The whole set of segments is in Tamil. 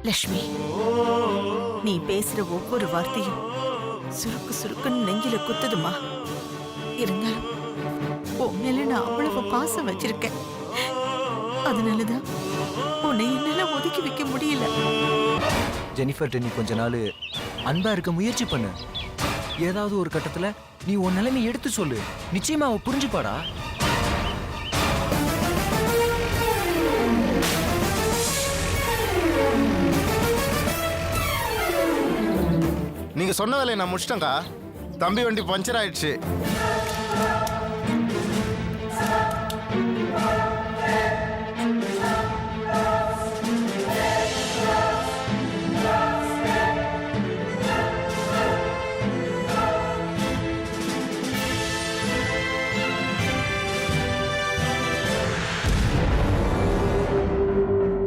லட்சுமி, நீ பேசுற ஒவ்வொரு வார்த்தையும் சுருக்கு சுருக்குன்னு நெஞ்சில குத்துதுமா. இருந்தாலும் உன் மேல நான் அவ்வளவு பாசம் வச்சிருக்கேன். அதனாலதான் உன்னை என்னால ஒதுக்கி வைக்க முடியல. ஜெனிஃபர், நீ கொஞ்ச நாள் அன்பா இருக்க முயற்சி பண்ணு. ஏதாவது ஒரு கட்டத்துல நீ உன் நிலைமை எடுத்து சொல்லு. நிச்சயமா அவ புரிஞ்சுப்பாடா. நீங்க சொன்ன வேலையை நான் முடிச்சிட்டேங்க்கா. தம்பி வண்டி பஞ்சர் ஆயிடுச்சு.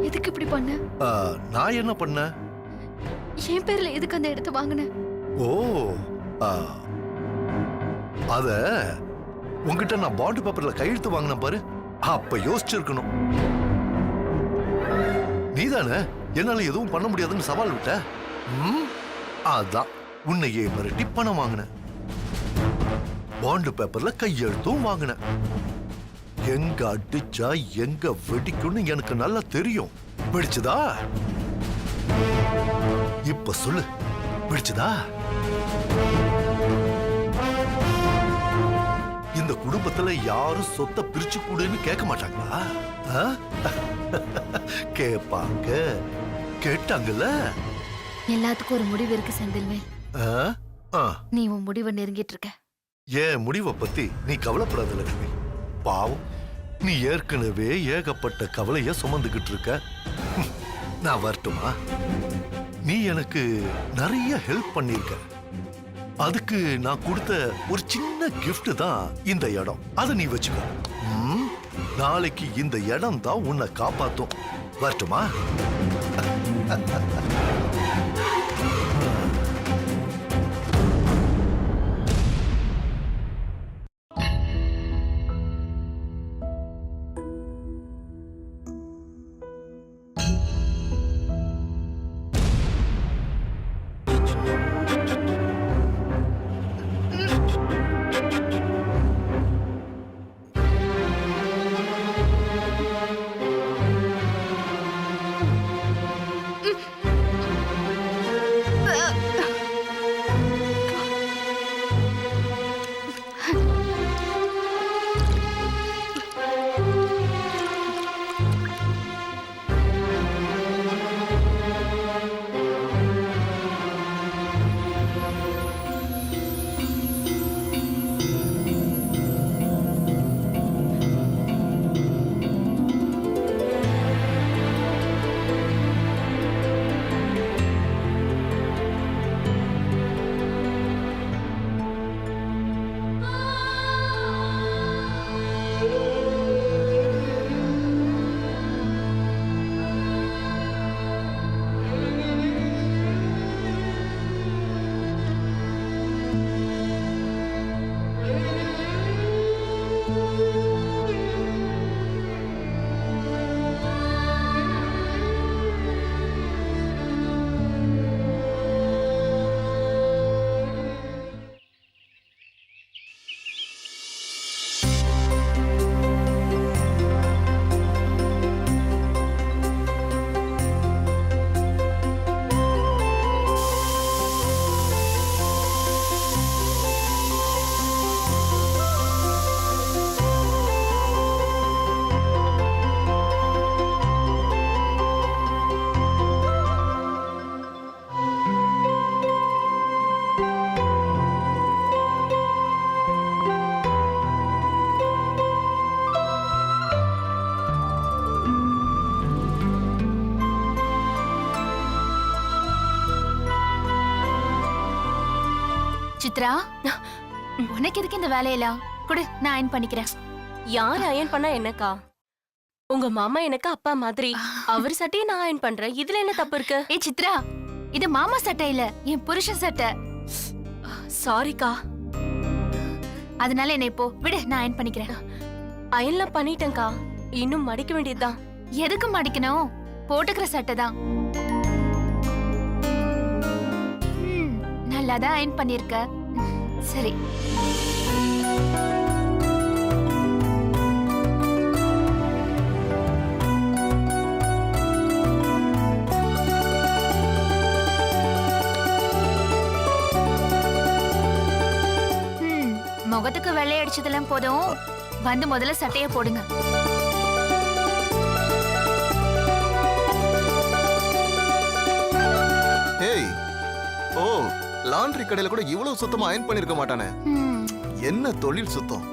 எதுக்கு இப்படி பண்ண? நான் என்ன பண்ண? என் பேர்ல எதுக்கு அந்த இடத்தை வாங்கின? ஓ, அத உங்ககிட்ட நான் பாண்ட் பேப்பர்ல கையெழுத்து வாங்கின பாரு, அப்ப யோசிச்சிருக்கணும். நீதானே என்னால எதுவும் பண்ண முடியாதுன்னு சவால் விட்ட. அதான் உன்னையே மிரட்டி பணம் வாங்கின. பாண்ட் பேப்பர்ல கையெழுத்தும் வாங்கின. எங்க அடிச்சா எங்க வெடிக்கும்னு எனக்கு நல்லா தெரியும். பிடிச்சதா? இப்ப சொல்லு, பிடிச்சதா? இந்த குடும்பத்துல யாரும் சொத்தை பிரிச்சு கூடுன்னு கேட்க மாட்டாங்களா? கேட்பாங்க. கேட்டாங்கல்ல. எல்லாத்துக்கும் ஒரு முடிவு இருக்கு செந்தில்வேல். நீ உன் முடிவை நெருங்கிட்டு இருக்க. ஏன் முடிவை பத்தி நீ கவலைப்படாத லட்சுமி. பாவம், நீ ஏற்கனவே ஏகப்பட்ட கவலைய சுமந்துகிட்டு இருக்க. நான் வரட்டுமா? நீ எனக்கு நிறைய ஹெல்ப் பண்ணிருக்க. அதுக்கு நான் கொடுத்த ஒரு சின்ன கிஃப்ட் தான் இந்த இடம். அதை நீ வச்சுக்கோ. நாளைக்கு இந்த இடம் தான் உன்னை காப்பாத்தும். வரட்டுமா? சித்ரா, உனக்கு எதுக்கு இந்த வேலையெல்லாம்? குடு, நான் அயன் பண்ணிக்கிறேன். யார் அயன் பண்ணா என்னக்கா? உங்க மாமா எனக்கு அப்பா மாதிரி. அவர் சட்டையை நான் அயன் பண்றேன். இதுல என்ன தப்பு இருக்கு? ஏ சித்ரா, இது மாமா சட்டை இல்ல, என் புருஷன் சட்டை. சாரிக்கா. அதனால என்ன இப்போ விடு, நான் அயன் பண்ணிக்கிறேன். அயன்லாம் பண்ணிட்டேன்க்கா. இன்னும் மடிக்க வேண்டியதுதான். எதுக்கு மடிக்கணும்? போட்டுக்கிற சட்டை தான். நல்லா தான் அயன் பண்ணிருக்க. சரி. முகத்துக்கு வெள்ளை அடிச்சதெல்லாம் போதும். வந்து முதல்ல சட்டைய போடுங்க. ஏய், ஓ லாண்ட்ரி கடையில கூட இவ்வளவு சுத்தமா அயன் பண்ணிருக்க மாட்டானே. என்ன தொழில் சுத்தம்.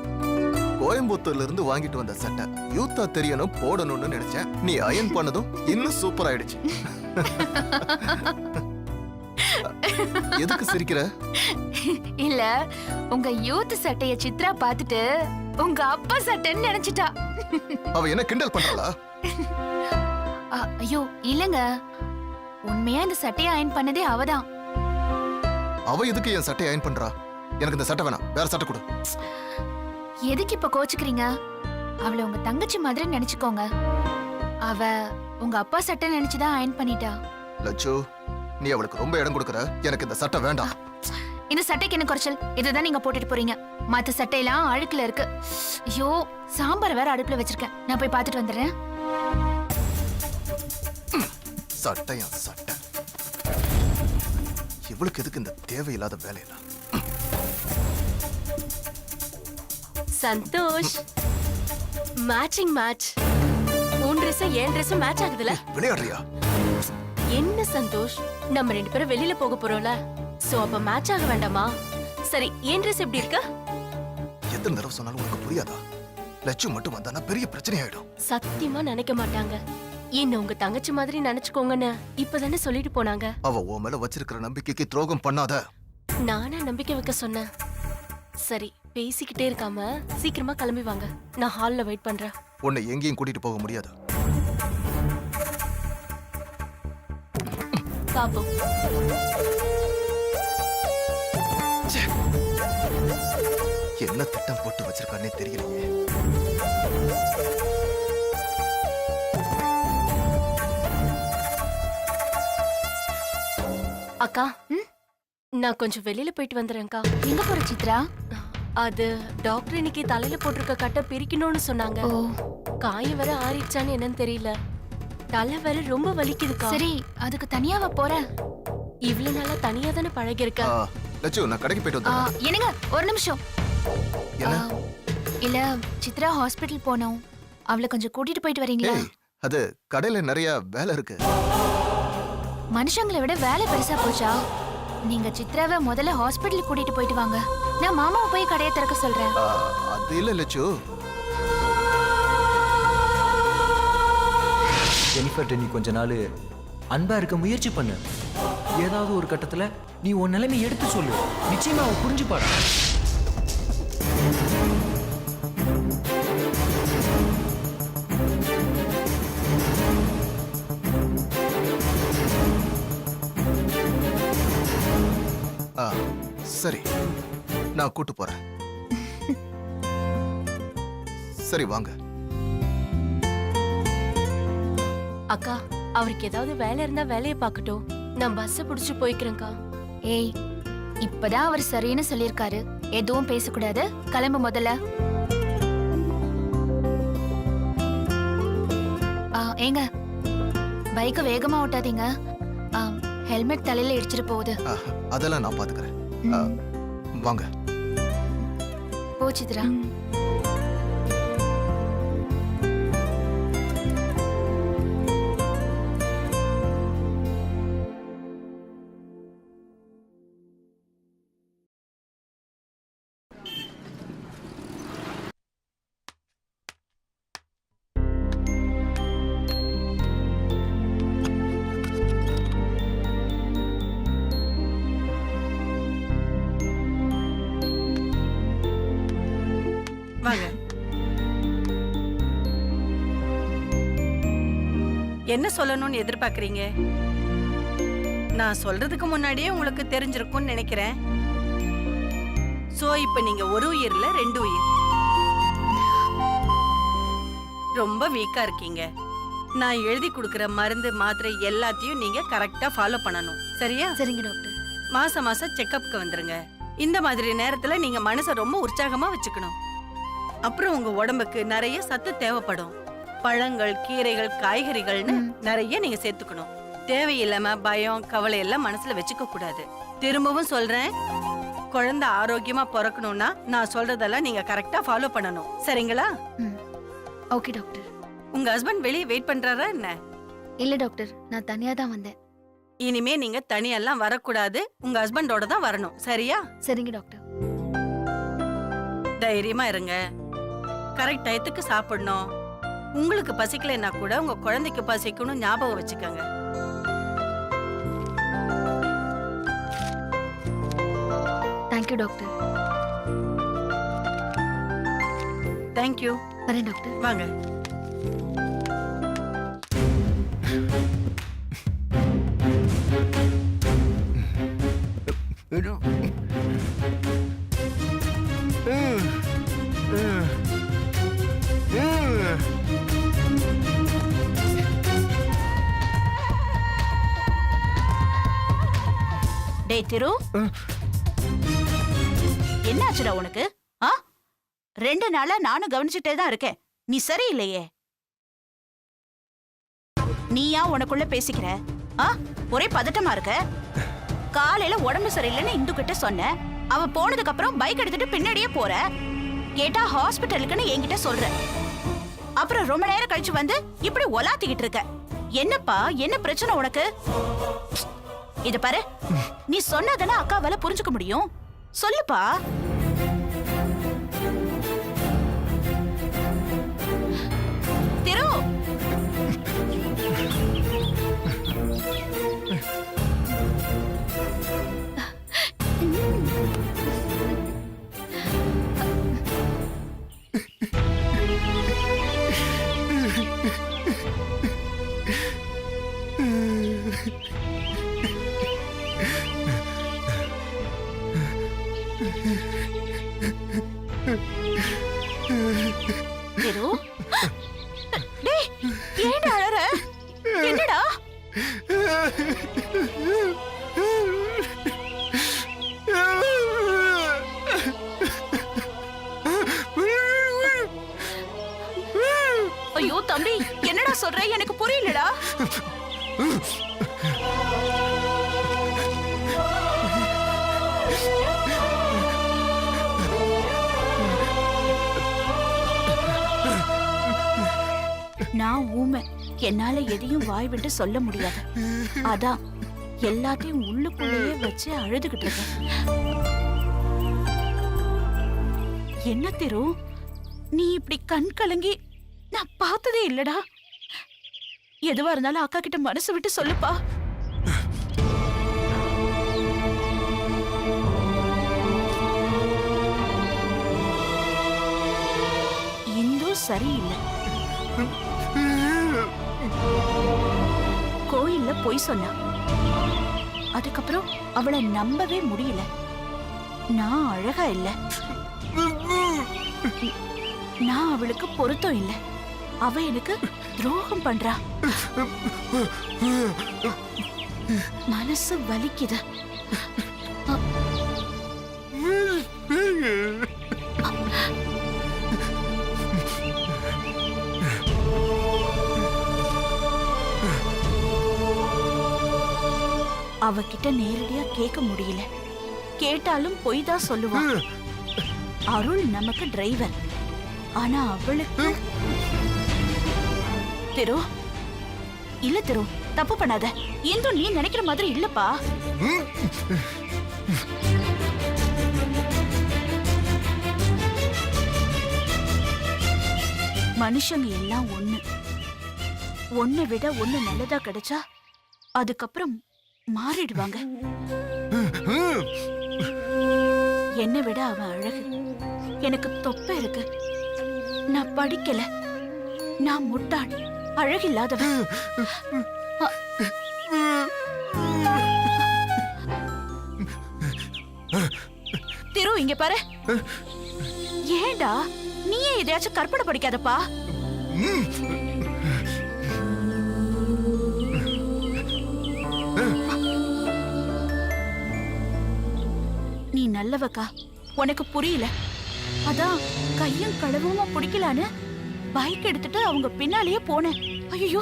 கோயம்புத்தூர்ல இருந்து வாங்கிட்டு வந்த சட்டை யூத்தா தெரியணும் போடணும்னு நினைச்சேன். நீ அயன் பண்ணதும் இன்னும் சூப்பர் ஆயிடுச்சு. எதுக்கு சிரிக்கிற? இல்ல, உங்க யூத் சட்டைய சித்ரா பார்த்துட்டு உங்க அப்பா சட்டைன்னு நினைச்சிட்டா. அவ என்ன கிண்டல் பண்றாளா? ஐயோ இல்லங்க, உண்மையா இந்த சட்டையை அயன் பண்ணதே அவதான். அவ எதுக்கு என் சட்டையை அயன் பண்றா? எனக்கு இந்த சட்டை வேணாம், வேற சட்டை கொடு. எதுக்கு இப்ப கோச்சுக்கிறீங்க? அவளை உங்க தங்கச்சி மாதிரி நினைச்சுக்கோங்க. அவ உங்க அப்பா சட்டை நினைச்சுதான் அயன் பண்ணிட்டா. லட்சு, நீ அவளுக்கு ரொம்ப இடம் கொடுக்கற. எனக்கு இந்த சட்டை வேண்டாம். இந்த சட்டைக்கு என்ன குறைச்சல்? இதுதான் நீங்க போட்டுட்டு போறீங்க. மத்த சட்டையெல்லாம் அழுக்குல இருக்கு. ஐயோ, சாம்பார் வேற அடுப்புல வச்சிருக்கேன். நான் போய் பார்த்துட்டு வந்துடுறேன். சட்டையா சட்டை. இவளுக்கு எதுக்கு இந்த தேவையில்லாத வேலையெல்லாம்? Santhosh, matching match. உன் ட்ரெஸ் என் ட்ரெஸ் மேட்ச் ஆகுதுல? விளையாடுறியா? என்ன சந்தோஷ், நம்ம 2 பேரும் வெளியில போக போறோம்ல, சோ அப்ப மேட்ச் ஆக வேண்டாமா? சரி, என் ட்ரெஸ் எப்படி இருக்கு? எத்தனை தடவை சொன்னாலும் உனக்கு புரியாதா? லட்சு மட்டும் வந்தானா பெரிய பிரச்சனை ஆயிடும். சத்தியமா நினைக்க மாட்டாங்க. என்ன உங்க தங்கச்சி மாதிரி நினைச்சுக்கோங்கன்னு இப்பதானே சொல்லிட்டு போனாங்க. அவ உன் மேல வச்சிருக்கிற நம்பிக்கைக்கு துரோகம் பண்ணாத. நானா நம்பிக்கை வைக்க சொன்னேன். சரி, பேசிக்கிட்டே இருக்காம சீக்கிரமா கிளம்பி வாங்க. நான் ஹால்ல வெயிட் பண்றேன். உன்னை எங்கேயும் கூட்டிட்டு போக முடியாது. பாப்போம். என்ன திட்டம் போட்டு வச்சிருக்கானே தெரியலையே. அக்கா, நான் கொஞ்சம் வெளியில போயிட்டு வந்துறேன்க்கா. எங்க போற சித்ரா? அது டாக்டர் இன்னைக்கு தலையில போட்டிருக்க கட்டை பிரிக்கணும்னு சொன்னாங்க. ஓ, காயம் வேற ஆறிடுச்சான்னு என்னன்னு தெரியல. தலை வேற ரொம்ப வலிக்குதுக்கா. சரி, அதுக்கு தனியாவா போற? இவ்வளவு நாளா தனியா தானே பழகிருக்க. லட்சு, நான் கடைக்கு போயிட்டு வந்தேன். என்னங்க, ஒரு நிமிஷம். என்ன? இல்ல, சித்ரா ஹாஸ்பிடல் போனோம். அவளை கொஞ்சம் கூட்டிட்டு போயிட்டு வரீங்களா? ஏய், அது கடையில நிறைய வேலை இருக்கு. மனுஷங்களை விட வேலை பெருசா போச்சா? நீங்க சித்ராவை முதல்ல ஹாஸ்பிடல் கூட்டிட்டு போயிட்டு வாங்க. நான் மாமாவை போய் கடையை திறக்க சொல்றேன். அது இல்ல லட்சு. ஜெனிஃபர்ட்ட நீ கொஞ்ச நாள் அன்பா இருக்க முயற்சி பண்ணு. ஏதாவது ஒரு கட்டத்துல நீ உன் நிலைமை எடுத்து சொல்லு. நிச்சயமா அவ புரிஞ்சுப்பாடா. சரி, நான் கூட்டு போறேன். சரி வாங்க. அக்கா, அவருக்கு ஏதாவது வேலை இருந்தா வேலையை பார்க்கட்டும். நான் பஸ் பிடிச்சு போய்க்கிறேன்க்கா. ஏய், இப்பதான் அவர் சரின்னு சொல்லிருக்காரு. எதுவும் பேசக்கூடாது. கிளம்பு முதல்ல. ஏங்க, பைக்கை வேகமா ஓட்டாதீங்க. ஹெல்மெட் தலையில இடிச்சிட்டு போகுது. அதெல்லாம் நான் பாத்துக்கிறேன். வாங்க. போ சித்ரா. வாங்க. என்ன சொல்லணும்னு எதிர்பார்க்கறீங்க? நான் சொல்றதுக்கு முன்னாடியே உங்களுக்கு தெரிஞ்சிருக்கும்னு நினைக்கிறேன். சோ இப்ப நீங்க ஒரு உயிர்ல 2 உயிர். ரொம்ப வீக்கா இருக்கீங்க. நான் எழுதி கொடுக்கிற மருந்து மாத்திரை எல்லாத்தையும் நீங்க கரெக்டா ஃபாலோ பண்ணணும். சரியா? சரிங்க டாக்டர். மாசம் மாசம் செக்கப்க்கு வந்துருங்க. இந்த மாதிரி நேரத்துல நீங்க மனசை ரொம்ப உற்சாகமா வச்சுக்கணும். அப்புறம் உங்க உடம்புக்கு நிறைய சத்து தேவைப்படும். பழங்கள், கீரைகள், காய்கறிகள்னு நிறைய நீங்க சேர்த்துக்கணும். தேவையில்லாம பயம், கவலை எல்லாம் மனசுல வச்சுக்க கூடாது. திரும்பவும் சொல்றேன், குழந்தை ஆரோக்கியமா பிறக்கணும்னா நான் சொல்றதெல்லாம் நீங்க கரெக்டா ஃபாலோ பண்ணணும். சரிங்களா? Okay doctor. உங்க ஹஸ்பண்ட் வெளியே வெயிட் பண்றாரா என்ன? இல்ல டாக்டர், நான் தனியா தான் வந்தேன். இனிமே நீங்க தனியெல்லாம் வரக்கூடாது. உங்க ஹஸ்பண்டோட தான் வரணும். சரியா? சரிங்க டாக்டர். தைரியமா இருங்க. கரெக்ட் டயத்துக்கு சாப்பிடணும். உங்களுக்கு பசிக்கலைன்னா கூட உங்க குழந்தைக்கு பசிக்கணும் ஞாபகம் வச்சுக்கோங்க. Thank you doctor. தேங்க்யூ. வரேன் டாக்டர். வாங்க. டேய் திரு, என்னாச்சுடா உனக்கு? 2 நாளா நானும் கவனிச்சுட்டே தான் இருக்கேன். நீ சரியில்லையே. நீயா உனக்குள்ள பேசிக்கிற? ஒரே பதட்டமா இருக்க. காலையில உடம்பு சரியில்லைன்னு இந்து கிட்ட சொன்ன. அவ போனதுக்கு அப்புறம் பைக் எடுத்துட்டு பின்னாடியே போற. கேட்டா ஹாஸ்பிட்டலுக்குன்னு என்கிட்ட சொல்ற. அப்புறம் ரொம்ப நேரம் கழிச்சு வந்து இப்படி ஒலாத்திக்கிட்டு இருக்க. என்னப்பா, என்ன பிரச்சனை உனக்கு? இத பாரு, நீ சொன்னதானே அக்காவால புரிஞ்சுக்க முடியும். சொல்லுப்பா. திரு, திரு, டேய், ஏன்டா அழற? என்னடா? ஐயோ தம்பி, என்னடா சொல்ற? எனக்கு புரியலடா. நான் ஊமை, என்னால எதையும் வாய் விட்டு சொல்ல முடியாது. அதான் எல்லாத்தையும் உள்ளுக்குள்ளேயே வச்சு அழுதுகிட்டு இருக்கேன். என்ன திரு, நீ இப்படி கண் கலங்கி நான் பார்த்ததே இல்லடா. எதுவா இருந்தாலும் அக்கா கிட்ட மனசு விட்டு சொல்லுப்பா. இந்து சரியில்லை. கோயில்ல பொய் சொன்னா. அதுக்கப்புறம் அவளை நம்பவே முடியல. நான் அழகா இல்ல, நான் அவளுக்கு பொருத்தம் இல்ல. அவ எனக்கு துரோகம் பண்றா. மனசு வலிக்குது. அவகிட்ட நேரடியா கேட்க முடியல. கேட்டாலும் பொய் தான் சொல்லுவான். அருள் நமக்கு டிரைவர், ஆனா அவளுக்கு. திரு, இல்ல திரு, தப்பு பண்ணாத. இந்து நீ நினைக்கிற மாதிரி இல்லப்பா. மனுஷங்க எல்லாம் ஒண்ணு. ஒண்ணை விட ஒண்ணு நல்லதா கிடைச்சா அதுக்கப்புறம் மாறிடுவாங்க. என்னை விட அவன் அழகு. எனக்கு தொப்பை இருக்கு. நான் படிக்கல. நான் முட்டாள், அழகில்லாதவன். திரு, இங்க பாரு. ஏண்டா நீயே எதையாச்சும் கற்பனை படிக்காதப்பா. நல்லவக்கா, உனக்கு புரியல. அதான் கையும் களவுமா பிடிக்கலான்னு பைக் எடுத்துட்டு அவங்க பின்னாலேயே போனேன். ஐயோ,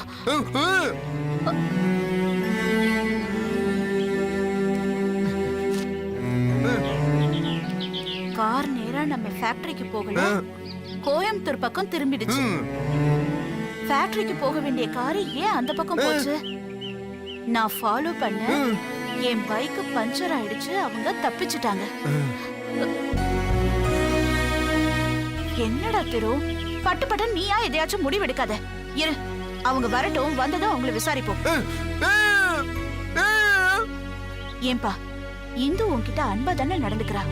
கார் நேரா நம்ம ஃபேக்டரிக்கு போகல, கோயம்புத்தூர் பக்கம் திரும்பிடுச்சு. ஃபேக்டரிக்கு போக வேண்டிய கார் ஏன் அந்த பக்கம் போச்சு? நான் ஃபாலோ பண்ண என் பைக் பஞ்சர் ஆயிடுச்சு, அவங்க தப்பிச்சிட்டாங்க. என்னடா திரு, பட்டு பட்டு நீயா எதையாச்சும் முடிவெடுக்காத. இரு, அவங்க வரட்டும், வந்ததும் அவங்கள விசாரிப்போம். ஏன்பா, இந்து உன்கிட்ட அன்பா தானே நடந்துக்கிறா?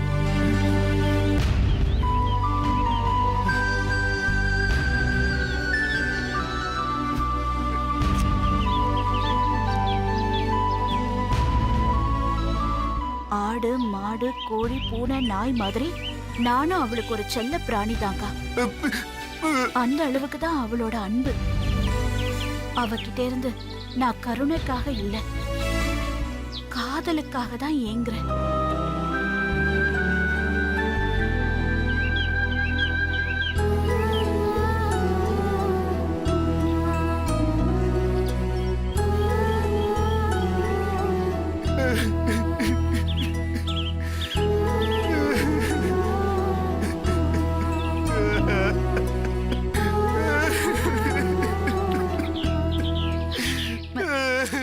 ஆடு, மாடு, கோழி, பூனை, நாய் மாதிரி நானும் அவளுக்கு ஒரு செல்ல பிராணி தாங்க. அந்த அளவுக்கு தான் அவளோட அன்பு. அவகிட்ட இருந்து நான் கருணைக்காக இல்ல, காதலுக்காக தான் ஏங்குறேன்.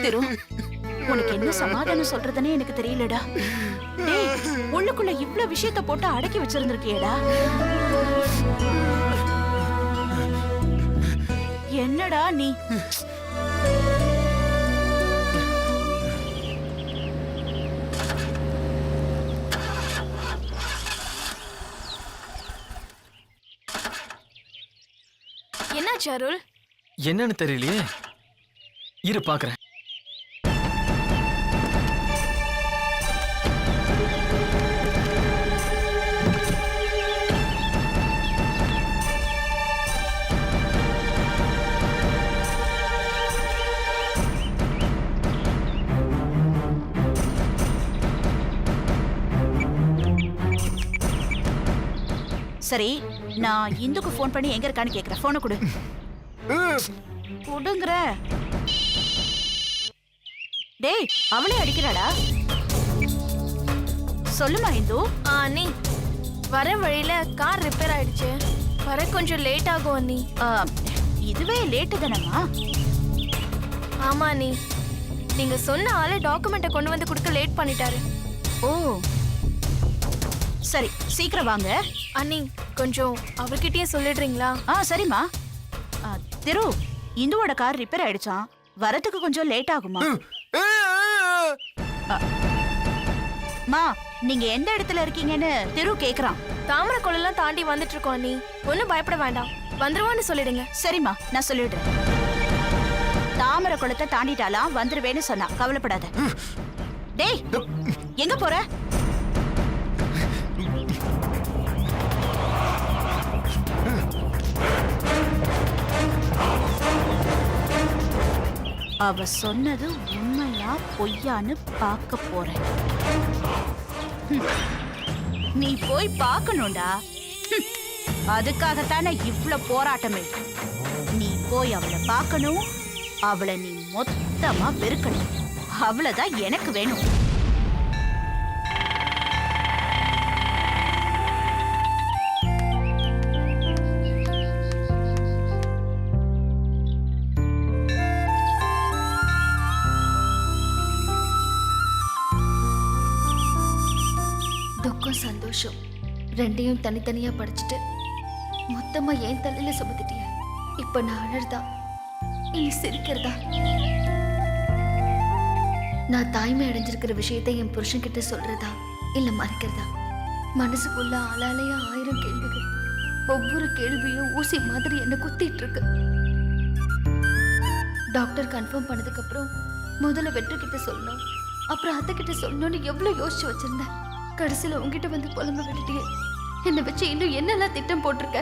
திரு, உனக்கு என்ன சமாதானம் சொல்றதுன்னு எனக்கு தெரியலடா. டேய், உள்ளுக்குள்ள இவ்ளோ விஷயத்த போட்டு அடக்கி வச்சிருந்திருக்கியேடா. என்னடா நீ? என்னாச்சு அருள்? என்னன்னு தெரியலையே, இரு பாக்குறேன். சரி, நான் இந்துக்கு ஃபோன் பண்ணி எங்க இருக்கான்னு கேக்குறேன். போனை கொடு. கொடுங்கற. டேய், அவளே அடிக்கிறாடா. சொல்லுமா இந்து. அண்ணி, வர வழியில கார் ரிப்பேர் ஆயிடுச்சு, வர கொஞ்சம் லேட் ஆகும் அண்ணி. இதுவே லேட்டு தானம்மா? ஆமா அண்ணி, நீங்க சொன்ன ஆளு டாக்குமெண்ட்டை கொண்டு வந்து கொடுக்க லேட் பண்ணிட்டாரு. ஓ சரி, சீக்கிரம் வாங்க. அண்ணி, கொஞ்சம் அவர்கிட்டயே சொல்லிடுறீங்களா? சரிம்மா. திரு, இந்துவோட கார் ரிப்பேர் ஆயிடுச்சான், வரதுக்கு கொஞ்சம் லேட் ஆகுமா? மா, நீங்க எந்த இடத்துல இருக்கீங்கன்னு திரு கேக்குறான். தாமரை கொள்ளலாம் தாண்டி வந்துட்டு இருக்கோம் அண்ணி, ஒன்னும் பயப்பட வேண்டாம், வந்துருவான்னு சொல்லிடுங்க. சரிம்மா, நான் சொல்லிடுறேன். தாமரை குளத்தை தாண்டிட்டாலாம், வந்துருவேன்னு சொன்னா, கவலைப்படாத. டேய், எங்க போற? அவ சொன்னது உண்மையா பொய்யான்னு பார்க்க போறேன். நீ போய் பார்க்கணும்டா. அதுக்காகத்தானே இவ்ளோ போராட்டமே. நீ போய் அவளை பார்க்கணும், அவளை நீ மொத்தமா வெறுக்கணும். அவளதான் எனக்கு வேணும். துக்கம் சந்தோஷம் ரெண்டையும் தனித்தனியா படிச்சுட்டு மொத்தமா ஏன் தலையில சுமத்திட்டிய. இப்ப நான் அழறதா இனி சிரிக்கிறதா? நான் தாய்மை அடைஞ்சிருக்கிற விஷயத்தை என் புருஷன் கிட்ட சொல்றதா இல்ல மறைக்கிறதா? மனசுக்குள்ள ஆளாலையா 1000 கேள்விகள். ஒவ்வொரு கேள்வியும் ஊசி மாதிரி என்ன குத்திட்டு இருக்கு. டாக்டர் கன்ஃபார்ம் பண்ணதுக்கு அப்புறம் முதல்ல வெற்றி கிட்ட சொல்லணும், அப்புறம் அத்தை கிட்ட சொல்லணும்னு எவ்வளவு யோசிச்சு வச்சிருந்தேன். கடைசியில உங்ககிட்ட வந்து புலம்ப விட்டுட்டே. என்னை வச்சு இன்னும் என்னெல்லாம் திட்டம் போட்டிருக்க?